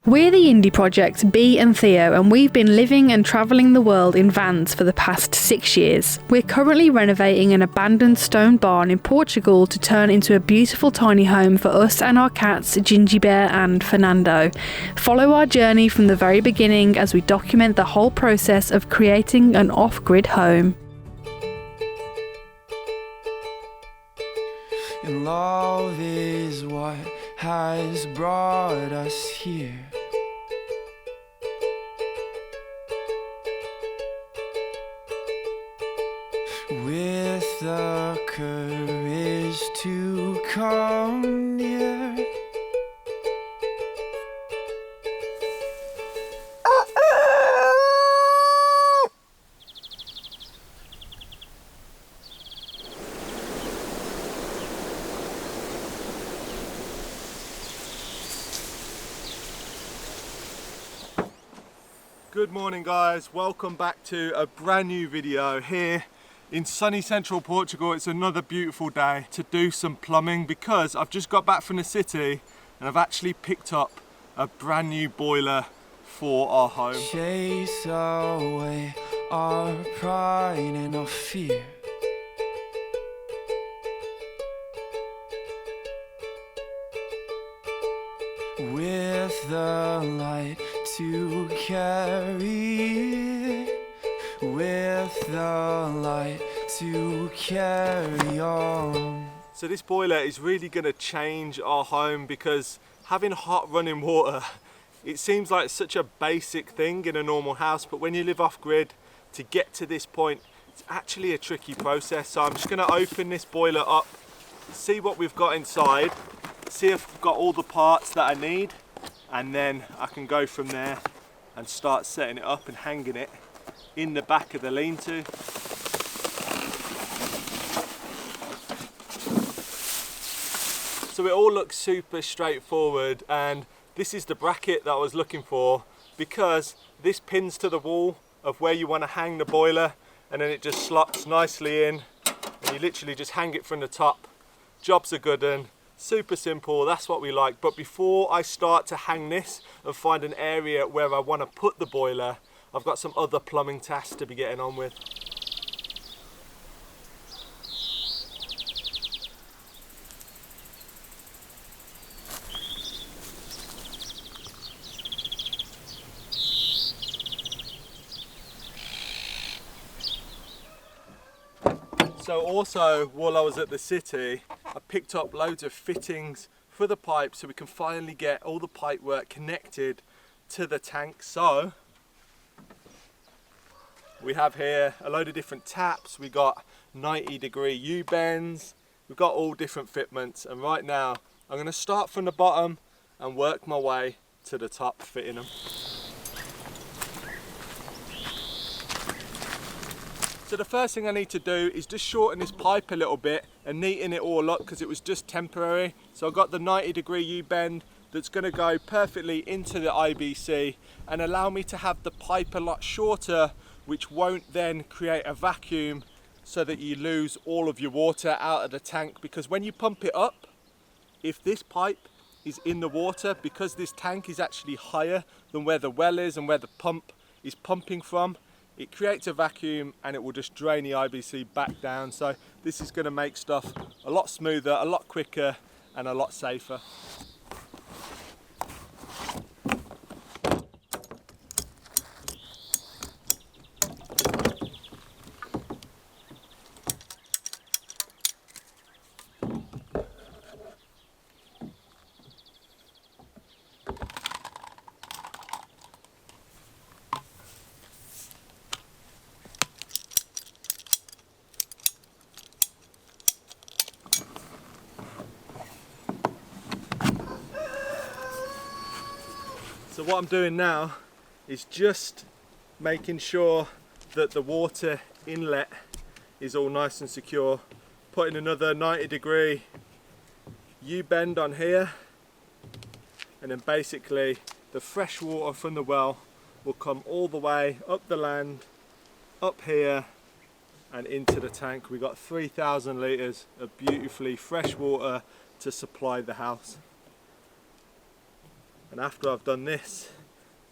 We're the indie project Bee and Theo, and we've been living and travelling the world in vans for the past 6 years. We're currently renovating an abandoned stone barn in Portugal to turn into a beautiful tiny home for us and our cats Ginjey Bear and Furrnando. Follow our journey from the very beginning as we document the whole process of creating an off-grid home. And love is what has brought us here. With the courage to come near. Good morning guys, welcome back to a brand new video here in sunny Central Portugal. It's another beautiful day to do some plumbing because I've just got back from the city and I've actually picked up a brand new boiler for our home. Chase away our pride and our fear. With the light to carry, with the light to carry on. So this boiler is really going to change our home because having hot running water, it seems like such a basic thing in a normal house, but when you live off grid, to get to this point, it's actually a tricky process. So I'm just going to open this boiler up, see what we've got inside, see if I've got all the parts that I need, and then I can go from there and start setting it up and hanging it in the back of the lean-to. So it all looks super straightforward, and this is the bracket that I was looking for because this pins to the wall of where you want to hang the boiler, and then it just slots nicely in and you literally just hang it from the top. Job's a good one. Super simple, that's what we like. But before I start to hang this and find an area where I want to put the boiler, I've got some other plumbing tasks to be getting on with. So also, while I was at the city, I picked up loads of fittings for the pipe so we can finally get all the pipe work connected to the tank. So we have here a load of different taps, we got 90-degree U-bends, we've got all different fitments, and right now I'm going to start from the bottom and work my way to the top, fitting them. So the first thing I need to do is just shorten this pipe a little bit and neaten it all up because it was just temporary. So I've got the 90-degree U-bend that's going to go perfectly into the IBC and allow me to have the pipe a lot shorter, which won't then create a vacuum so that you lose all of your water out of the tank. Because when you pump it up, if this pipe is in the water, because this tank is actually higher than where the well is and where the pump is pumping from, it creates a vacuum and it will just drain the IBC back down. So this is going to make stuff a lot smoother, a lot quicker and a lot safer. So what I'm doing now is just making sure that the water inlet is all nice and secure. Putting another 90-degree U-bend on here, and then basically the fresh water from the well will come all the way up the land, up here and into the tank. We've got 3,000 litres of beautifully fresh water to supply the house. And after I've done this,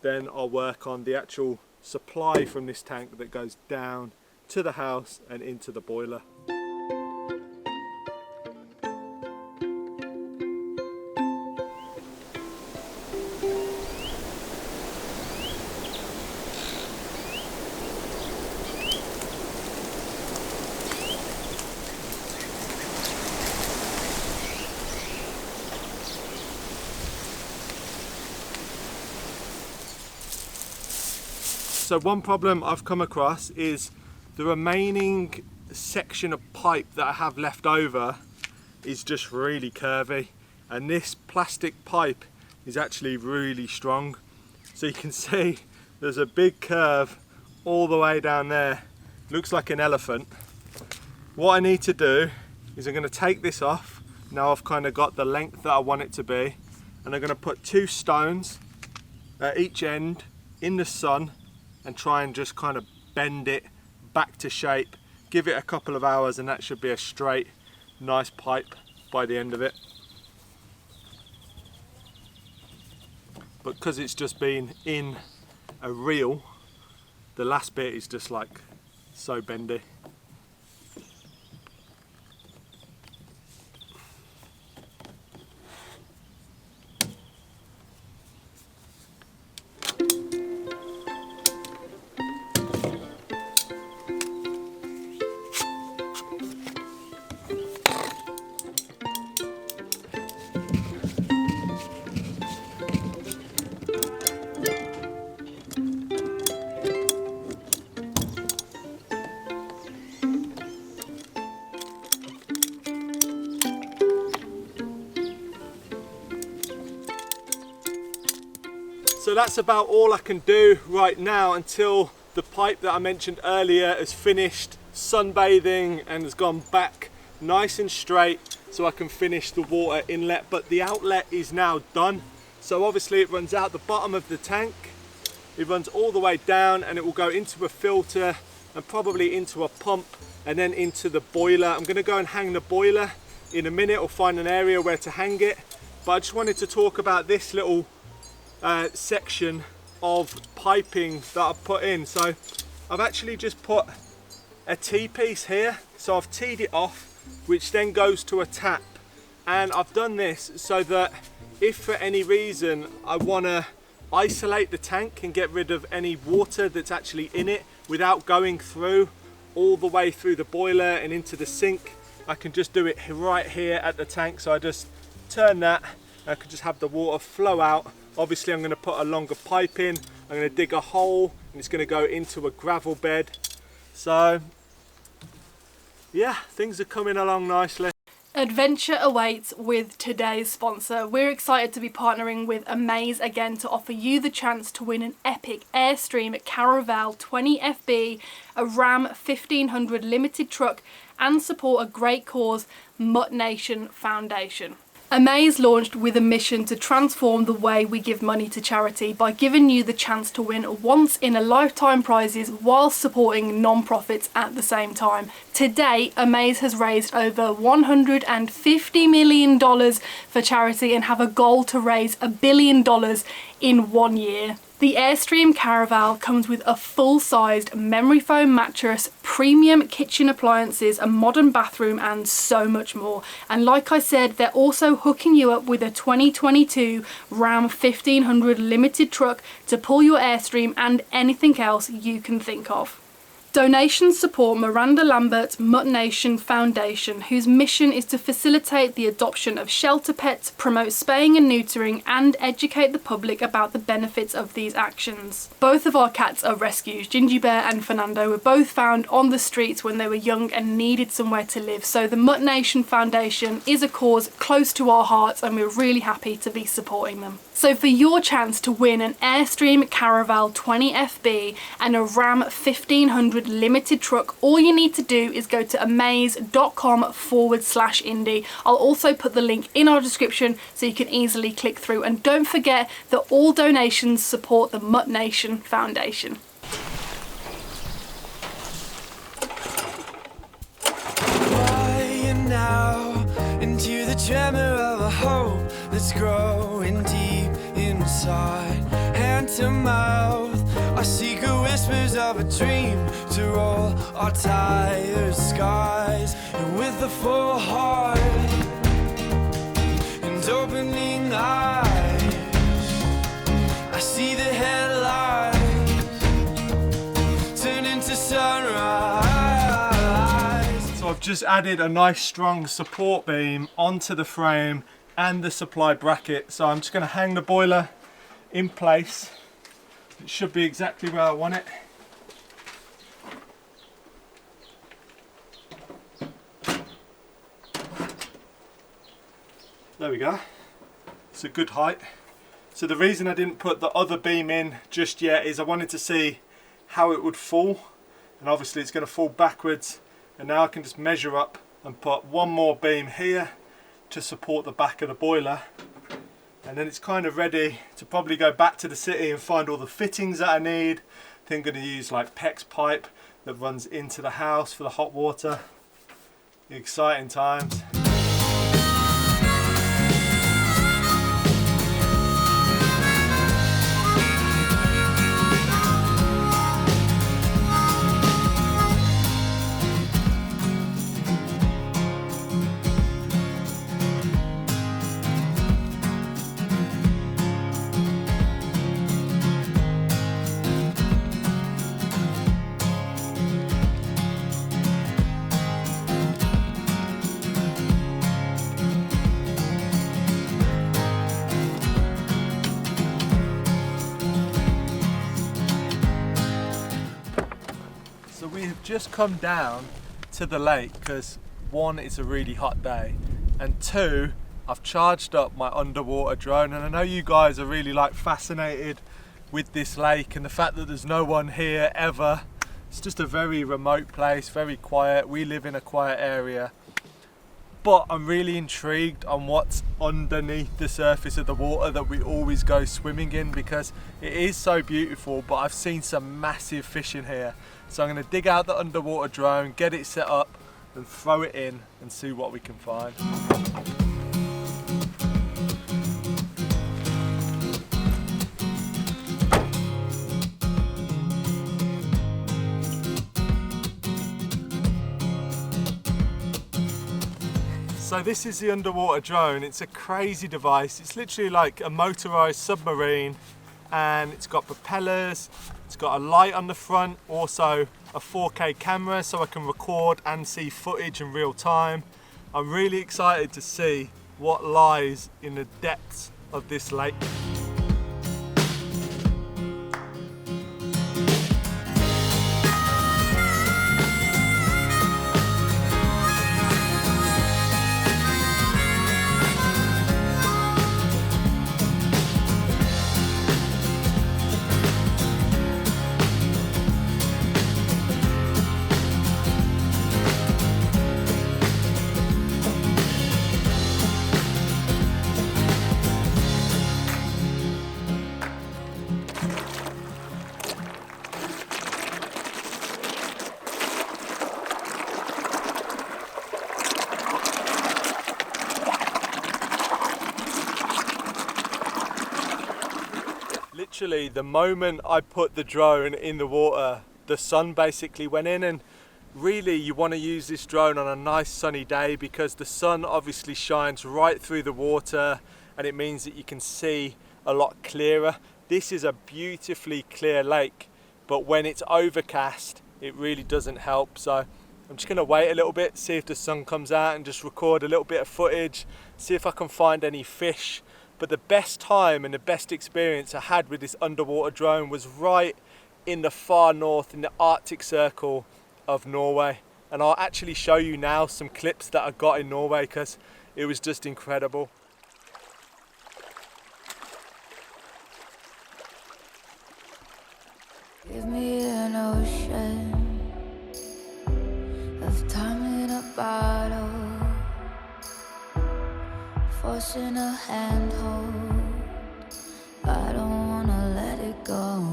then I'll work on the actual supply from this tank that goes down to the house and into the boiler. So one problem I've come across is the remaining section of pipe that I have left over is just really curvy, and this plastic pipe is actually really strong. So you can see there's a big curve all the way down there. Looks like an elephant. What I need to do is I'm going to take this off. Now I've kind of got the length that I want it to be, and I'm going to put 2 stones at each end in the sun and try and just kind of bend it back to shape. Give it a couple of hours and that should be a straight, nice pipe by the end of it. But because it's just been in a reel, the last bit is just like so bendy. So that's about all I can do right now until the pipe that I mentioned earlier has finished sunbathing and has gone back nice and straight so I can finish the water inlet. But the outlet is now done. So obviously it runs out the bottom of the tank, it runs all the way down, and it will go into a filter and probably into a pump and then into the boiler. I'm going to go and hang the boiler in a minute, or find an area where to hang it. But I just wanted to talk about this little section of piping that I've put in. So I've actually just put a T-piece here, so I've teed it off, which then goes to a tap, and I've done this so that if for any reason I want to isolate the tank and get rid of any water that's actually in it without going through all the way through the boiler and into the sink, I can just do it right here at the tank. So I just turn that, and I can just have the water flow out. Obviously I'm going to put a longer pipe in, I'm going to dig a hole, and it's going to go into a gravel bed. So yeah, things are coming along nicely. Adventure awaits with today's sponsor. We're excited to be partnering with Amaze again to offer you the chance to win an epic Airstream Caravelle 20FB, a Ram 1500 limited truck, and support a great cause, Mutt Nation Foundation. Amaze launched with a mission to transform the way we give money to charity by giving you the chance to win once-in-a-lifetime prizes while supporting non-profits at the same time. To date, Amaze has raised over $150 million for charity and have a goal to raise $1 billion in 1 year. The Airstream Caravelle comes with a full-sized memory foam mattress, premium kitchen appliances, a modern bathroom, and so much more. And like I said, they're also hooking you up with a 2022 Ram 1500 limited truck to pull your Airstream and anything else you can think of. Donations support Miranda Lambert's Mutt Nation Foundation, whose mission is to facilitate the adoption of shelter pets, promote spaying and neutering, and educate the public about the benefits of these actions. Both of our cats are rescues. Ginjey Bear and Furrnando were both found on the streets when they were young and needed somewhere to live, so the Mutt Nation Foundation is a cause close to our hearts, and we're really happy to be supporting them. So for your chance to win an Airstream Caravelle 20FB and a Ram 1500 limited truck, all you need to do is go to amaze.com/indie. I'll also put the link in our description so you can easily click through. And don't forget that all donations support the Mutt Nation Foundation. Now into the tremor of a hope that's growing deep inside. inside, hand to mouth. Our secret whispers of a dream to roll our tired skies. And with a full heart and opening eyes, I see the headlights turn into sunrise. So I've just added a nice strong support beam onto the frame and the supply bracket. So I'm just going to hang the boiler in place. It should be exactly where I want it. There we go. It's a good height. So the reason I didn't put the other beam in just yet is I wanted to see how it would fall. And obviously it's going to fall backwards. And now I can just measure up and put one more beam here to support the back of the boiler. And then it's kind of ready to probably go back to the city and find all the fittings that I need. I think I'm going to use like PEX pipe that runs into the house for the hot water. Exciting times. So we have just come down to the lake because one, it's a really hot day, and two, I've charged up my underwater drone, and I know you guys are really like fascinated with this lake and the fact that there's no one here ever. It's just a very remote place, very quiet. We live in a quiet area, but I'm really intrigued on what's underneath the surface of the water that we always go swimming in, because it is so beautiful. But I've seen some massive fish in here, so I'm going to dig out the underwater drone, get it set up and throw it in and see what we can find. So this is the underwater drone. It's a crazy device. It's literally like a motorized submarine, and it's got propellers, it's got a light on the front, also a 4K camera so I can record and see footage in real time. I'm really excited to see what lies in the depths of this lake. Literally, the moment I put the drone in the water, the sun basically went in. And really you want to use this drone on a nice sunny day because the sun obviously shines right through the water, and it means that you can see a lot clearer. This is a beautifully clear lake, but when it's overcast it really doesn't help. So I'm just going to wait a little bit, see if the sun comes out, and just record a little bit of footage, see if I can find any fish. But the best time and the best experience I had with this underwater drone was right in the far north, in the Arctic Circle of Norway. And I'll actually show you now some clips that I got in Norway because it was just incredible. Give me an ocean of time in a bottle, forcing a handhold. I don't wanna let it go.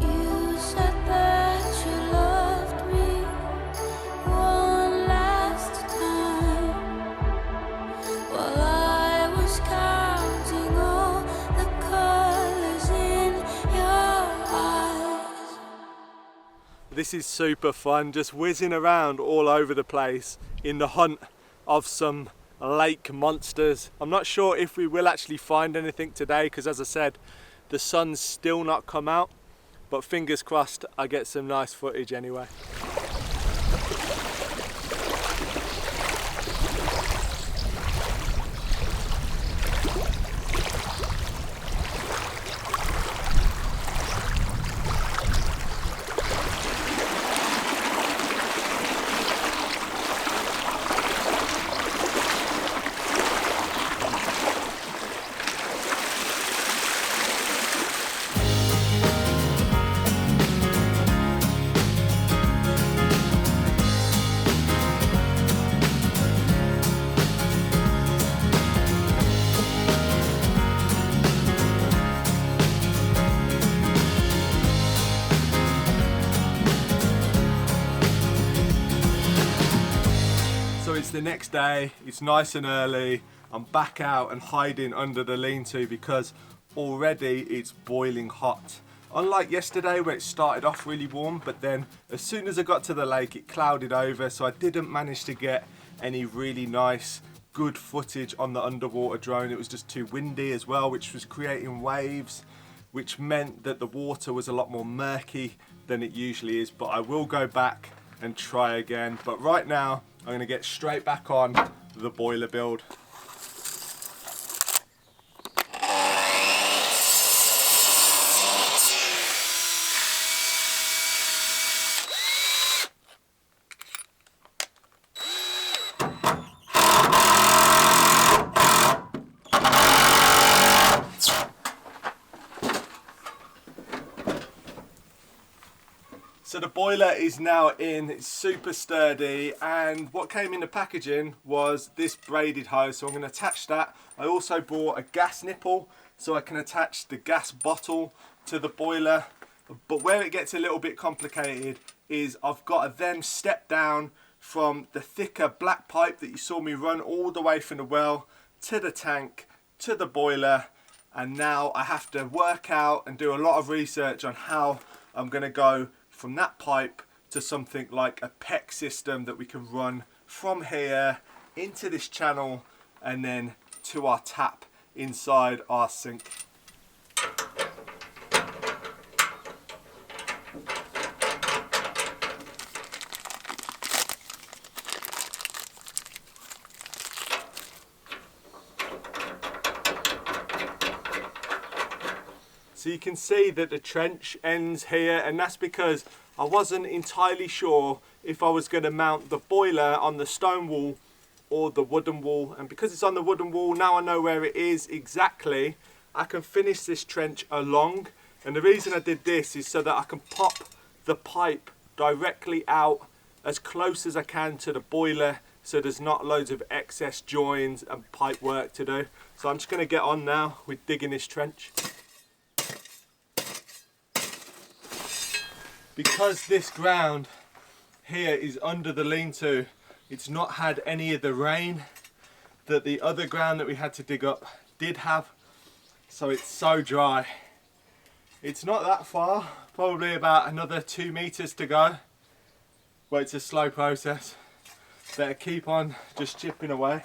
You said that you loved me one last time while I was counting on This is super fun, just whizzing around all over the place in the hunt of some lake monsters. I'm not sure if we will actually find anything today because, as I said, the sun's still not come out, but fingers crossed I get some nice footage anyway. It's the next day, it's nice and early. I'm back out and hiding under the lean-to because already it's boiling hot. Unlike yesterday where it started off really warm, but then as soon as I got to the lake it clouded over, so I didn't manage to get any really nice good footage on the underwater drone. It was just too windy as well, which was creating waves, which meant that the water was a lot more murky than it usually is. But I will go back and try again. But right now I'm going to get straight back on the boiler build. So the boiler is now in, it's super sturdy, and what came in the packaging was this braided hose, so I'm going to attach that. I also bought a gas nipple so I can attach the gas bottle to the boiler, but where it gets a little bit complicated is I've got to then step down from the thicker black pipe that you saw me run all the way from the well to the tank to the boiler, and now I have to work out and do a lot of research on how I'm going to go from that pipe to something like a PEX system that we can run from here into this channel and then to our tap inside our sink. So you can see that the trench ends here, and that's because I wasn't entirely sure if I was going to mount the boiler on the stone wall or the wooden wall, and because it's on the wooden wall, now I know where it is exactly. I can finish this trench along, and the reason I did this is so that I can pop the pipe directly out as close as I can to the boiler, so there's not loads of excess joins and pipe work to do. So I'm just going to get on now with digging this trench. Because this ground here is under the lean-to, it's not had any of the rain that the other ground that we had to dig up did have, so it's so dry. It's not that far, probably about another 2 meters to go, but it's a slow process. Better keep on just chipping away.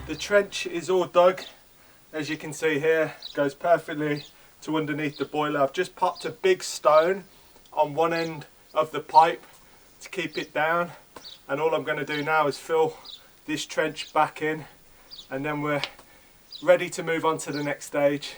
The trench is all dug, as you can see here, goes perfectly to underneath the boiler. I've just popped a big stone on one end of the pipe to keep it down, and all I'm going to do now is fill this trench back in, and then we're ready to move on to the next stage.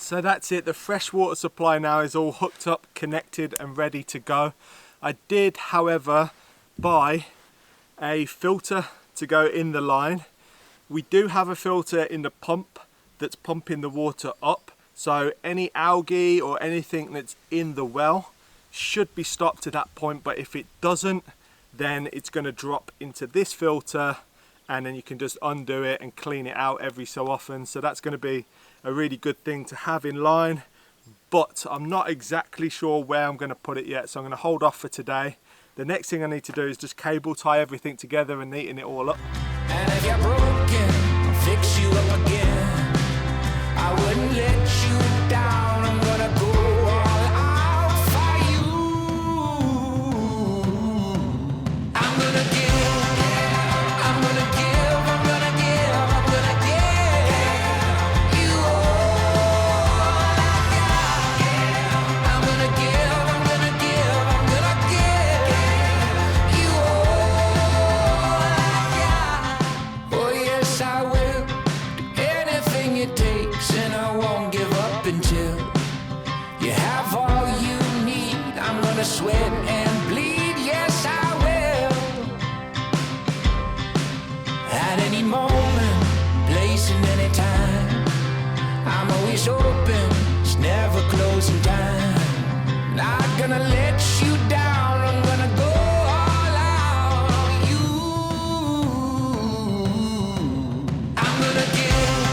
So that's it, the fresh water supply now is all hooked up, connected and ready to go. I did, however, buy a filter to go in the line. We do have a filter in the pump that's pumping the water up, so any algae or anything that's in the well should be stopped at that point, but if it doesn't, then it's going to drop into this filter, and then you can just undo it and clean it out every so often. So that's going to be a really good thing to have in line, but I'm not exactly sure where I'm going to put it yet, so I'm going to hold off for today. The next thing I need to do is just cable tie everything together and neaten it all up. And if you're broken, I'll fix you up again. I wouldn't let you down. I'm gonna go all out for you. I'm gonna give, I'm gonna give, I'm gonna give, I'm gonna give you all I got. I'm gonna give, I'm gonna give, I'm gonna give you all I got. Oh yes, I will do anything it takes, and I won't give up until you have all you need. I'm gonna sweat and bleed, yes I will. At any moment, place and any time, I'm always open, it's never closing time. Not gonna let you down, I'm gonna go all out on you. I'm gonna give,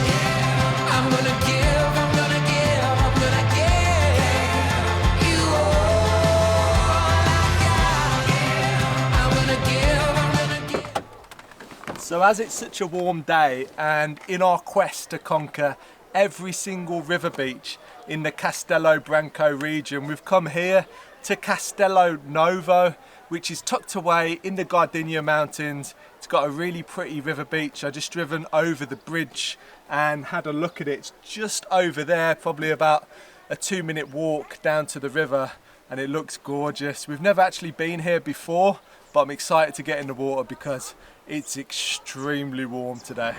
I'm gonna give, I'm gonna give, I'm gonna give you all I got. I'm gonna give, I'm gonna give. So as it's such a warm day, and in our quest to conquer every single river beach in the Castello Branco region, we've come here to Castello Novo, which is tucked away in the Gardenia Mountains. It's got a really pretty river beach. I just driven over the bridge and had a look at it. It's just over there, probably about a 2-minute walk down to the river, and it looks gorgeous. We've never actually been here before, but I'm excited to get in the water because it's extremely warm today.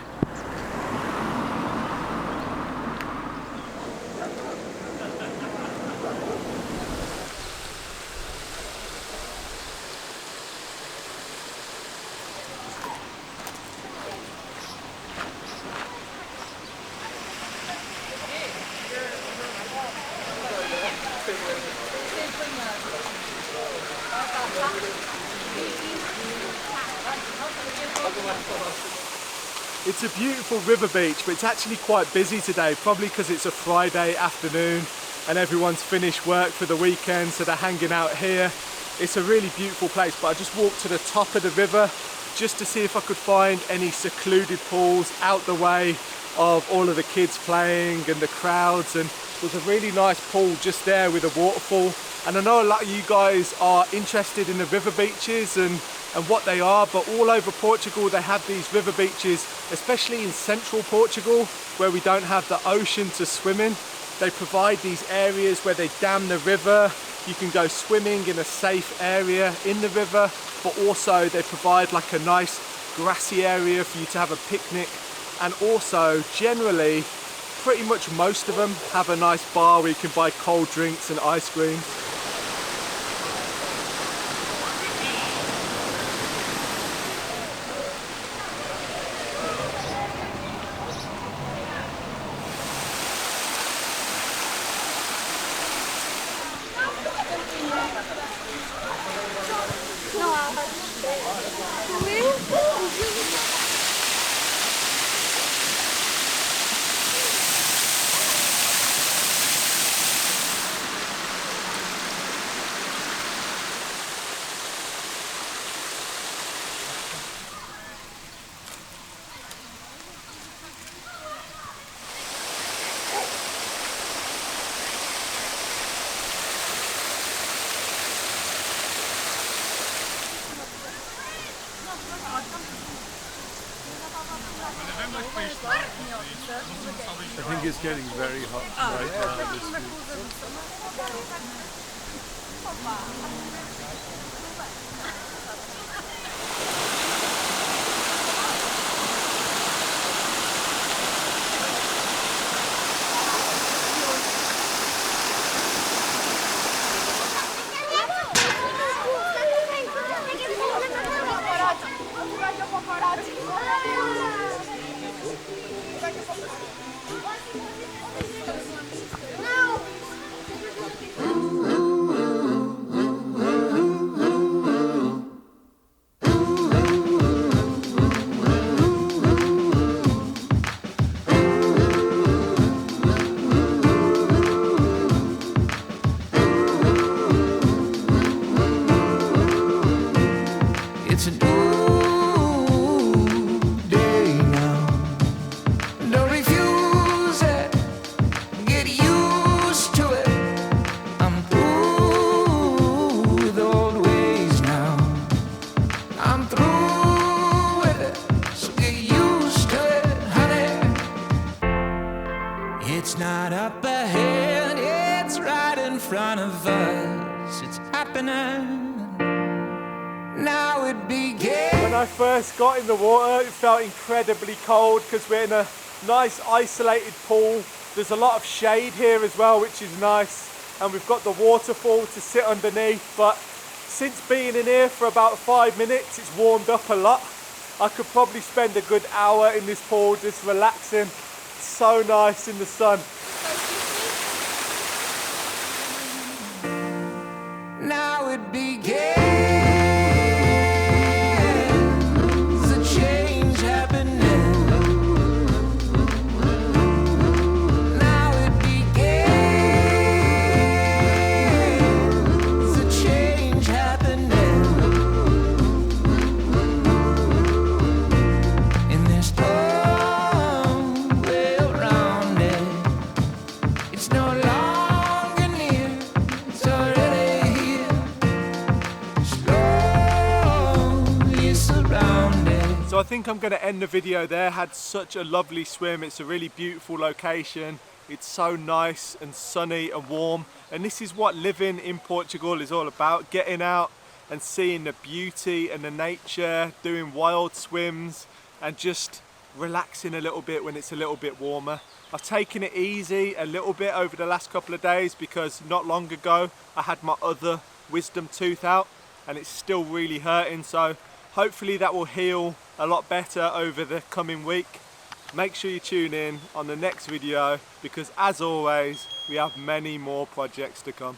It's a beautiful river beach, but it's actually quite busy today, probably because it's a Friday afternoon and everyone's finished work for the weekend, so they're hanging out here. It's a really beautiful place, but I just walked to the top of the river just to see if I could find any secluded pools out the way of all of the kids playing and the crowds, and there's a really nice pool just there with a waterfall. And I know a lot of you guys are interested in the river beaches and what they are, but all over Portugal they have these river beaches, especially in Central Portugal where we don't have the ocean to swim in. They provide these areas where they dam the river. You can go swimming in a safe area in the river, but also they provide like a nice grassy area for you to have a picnic. And also generally, pretty much most of them have a nice bar where you can buy cold drinks and ice cream. I think it's getting very hot right now this week. It's a new day now. Don't refuse it, get used to it. I'm through with old ways now. I'm through with it, so get used to it, honey. It's not up ahead, it's right in front of us. It's happening. Now it began. When I first got in the water, it felt incredibly cold because we're in a nice isolated pool. There's a lot of shade here as well, which is nice. And we've got the waterfall to sit underneath. But since being in here for about 5 minutes, it's warmed up a lot. I could probably spend a good hour in this pool just relaxing. It's so nice in the sun. Now it began. The change happening. Now it began. The change happening. And there's no way around it. It's no longer near. It's already here. Slowly surrounded. So I think I'm going to end the video there. Had such a lovely swim. It's a really beautiful location. It's so nice and sunny and warm. And this is what living in Portugal is all about. Getting out and seeing the beauty and the nature, doing wild swims and just relaxing a little bit when it's a little bit warmer. I've taken it easy a little bit over the last couple of days because not long ago I had my other wisdom tooth out and it's still really hurting. So hopefully that will heal a lot better over the coming week. Make sure you tune in on the next video because as always we have many more projects to come.